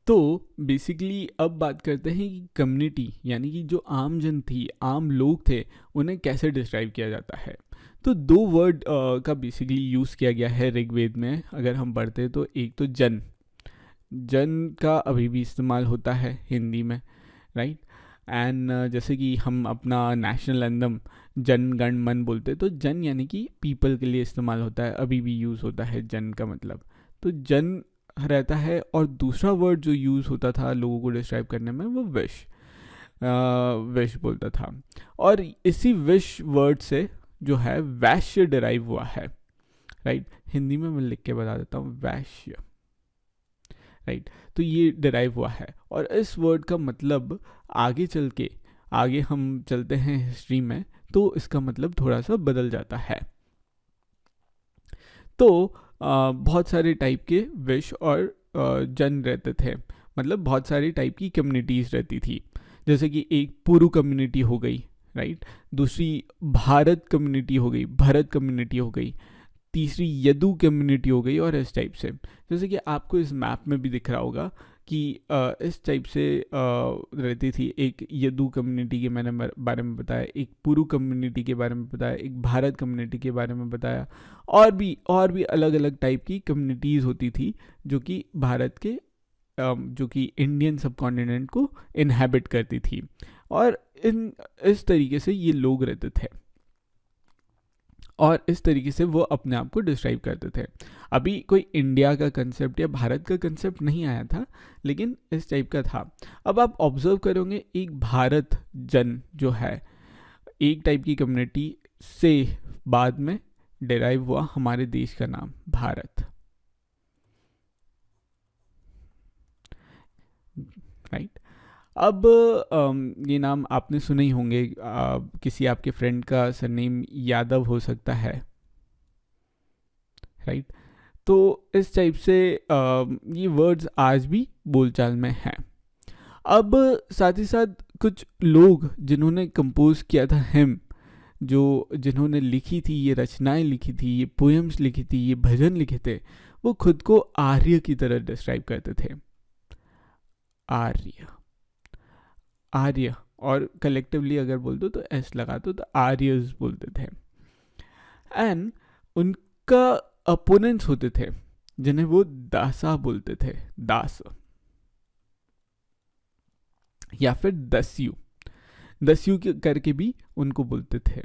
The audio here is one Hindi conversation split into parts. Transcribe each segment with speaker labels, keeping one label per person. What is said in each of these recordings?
Speaker 1: तो बेसिकली अब बात करते हैं कि कम्युनिटी यानी कि जो आम जन थी, आम लोग थे, उन्हें कैसे डिस्क्राइब किया जाता है। तो दो वर्ड का बेसिकली यूज़ किया गया है ऋग्वेद में। अगर हम पढ़ते हैं तो एक तो जन, जन का अभी भी इस्तेमाल होता है हिंदी में, राइट। एंड जैसे कि हम अपना नेशनल एंथम जन गण मन बोलते हैं, तो जन यानी कि पीपल के लिए इस्तेमाल होता है, अभी भी यूज़ होता है जन का मतलब। तो जन रहता है। और दूसरा वर्ड जो यूज़ होता था लोगों को डिस्क्राइब करने में, वो विश, विश बोलता था। और इसी विश वर्ड से जो है वैश्य डिराइव हुआ है, राइट। हिंदी में मैं लिख के बता देता हूँ, वैश्य, राइट। तो ये डिराइव हुआ है। और इस वर्ड का मतलब आगे चल के, आगे हम चलते हैं हिस्ट्री में, तो इसका मतलब थोड़ा सा बदल जाता है। तो बहुत सारे टाइप के विश और जन रहते थे, मतलब बहुत सारी टाइप की कम्युनिटीज़ रहती थी। जैसे कि एक पुरु कम्युनिटी हो गई, राइट। दूसरी भारत कम्युनिटी हो गई, भरत कम्युनिटी हो गई। तीसरी यदु कम्युनिटी हो गई, और इस टाइप से। जैसे कि आपको इस मैप में भी दिख रहा होगा कि इस टाइप से रहती थी। एक यदु कम्युनिटी के मैंने बारे में बताया, एक पुरु कम्युनिटी के बारे में बताया, एक भारत कम्युनिटी के बारे में बताया। और भी अलग अलग टाइप की कम्युनिटीज़ होती थी जो कि भारत के जो कि इंडियन सब कॉन्टिनेंट को इनहेबिट करती थी। और इस तरीके से ये लोग रहते थे, और इस तरीके से वो अपने आप को डिस्क्राइब करते थे। अभी कोई इंडिया का कंसेप्ट या भारत का कंसेप्ट नहीं आया था, लेकिन इस टाइप का था। अब आप ऑब्जर्व करोगे, एक भारत जन जो है, एक टाइप की कम्युनिटी से बाद में डिराइव हुआ हमारे देश का नाम भारत, राइट। अब ये नाम आपने सुने ही होंगे, किसी आपके फ्रेंड का सरनेम यादव हो सकता है, राइट। तो इस टाइप से ये वर्ड्स आज भी बोलचाल में हैं। अब साथ ही साथ कुछ लोग जिन्होंने कंपोज किया था हिम, जो जिन्होंने लिखी थी ये रचनाएं, लिखी थी ये पोएम्स, लिखी थी ये भजन लिखे थे, वो खुद को आर्य की तरह डिस्क्राइब करते थे। आर्य, आर्य, और कलेक्टिवली अगर बोल दो तो एस लगा दो तो आर्यस बोलते थे। एंड उनका अपोनेंट्स होते थे जिन्हें वो दासा बोलते थे, दास, या फिर दस्यु, दस्यु करके भी उनको बोलते थे।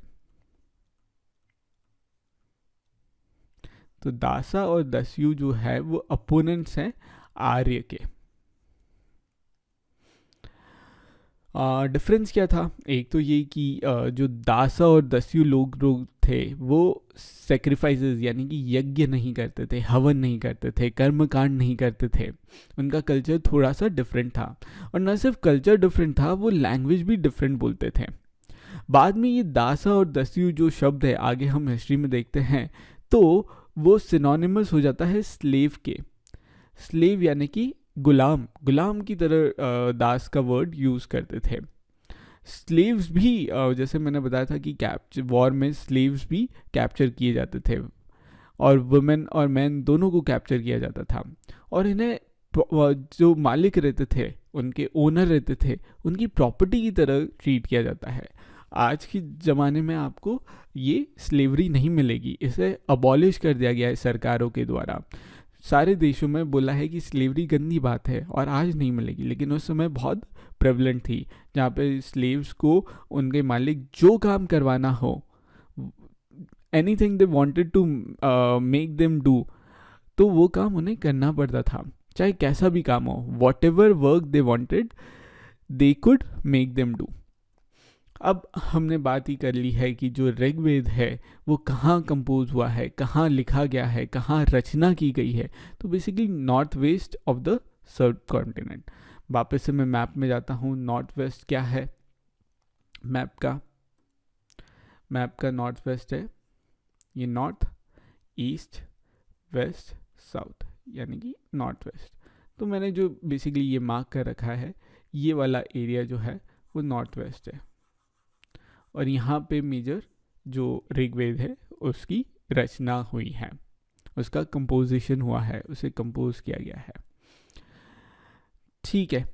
Speaker 1: तो दासा और दस्यु जो है वो अपोनेंट्स हैं आर्य के। डिफरेंस क्या था? एक तो ये कि जो दासा और दस्यु लोग थे वो सेक्रीफाइसेस यानी कि यज्ञ नहीं करते थे, हवन नहीं करते थे, कर्मकांड नहीं करते थे। उनका कल्चर थोड़ा सा डिफरेंट था। और न सिर्फ कल्चर डिफरेंट था, वो लैंग्वेज भी डिफरेंट बोलते थे। बाद में ये दासा और दस्यु जो शब्द है, आगे हम हिस्ट्री में देखते हैं, तो वो सिनोनिमस हो जाता है स्लेव के। स्लेव यानी कि गुलाम, गुलाम की तरह दास का वर्ड यूज़ करते थे। स्लेव्स भी जैसे मैंने बताया था कि कैप्चर वॉर में स्लेव्स भी कैप्चर किए जाते थे, और वुमेन और मैन दोनों को कैप्चर किया जाता था। और इन्हें जो मालिक रहते थे, उनके ओनर रहते थे, उनकी प्रॉपर्टी की तरह ट्रीट किया जाता है। आज के ज़माने में आपको ये स्लेवरी नहीं मिलेगी, इसे अबॉलिश कर दिया गया है सरकारों के द्वारा। सारे देशों में बोला है कि स्लेवरी गंदी बात है और आज नहीं मिलेगी, लेकिन उस समय बहुत प्रेवलेंट थी, जहाँ पे स्लेव्स को उनके मालिक जो काम करवाना हो, anything they wanted to make them do, तो वो काम उन्हें करना पड़ता था, चाहे कैसा भी काम हो। What ever work they wanted they could make them do. अब हमने बात ही कर ली है कि जो ऋग्वेद है वो कहाँ कंपोज हुआ है, कहाँ लिखा गया है, कहाँ रचना की गई है। तो basically north west of the sub continent. वापस से मैं मैप में जाता हूँ। नॉर्थ वेस्ट क्या है मैप का नॉर्थ वेस्ट है ये नॉर्थ, ईस्ट, वेस्ट, साउथ, यानी कि नॉर्थ वेस्ट। तो मैंने जो बेसिकली ये मार्क कर रखा है, ये वाला एरिया जो है वो नॉर्थ वेस्ट है। और यहाँ पे मेजर जो ऋग्वेद है उसकी रचना हुई है, उसका कंपोजिशन हुआ है, उसे कंपोज किया गया है। ठीक है,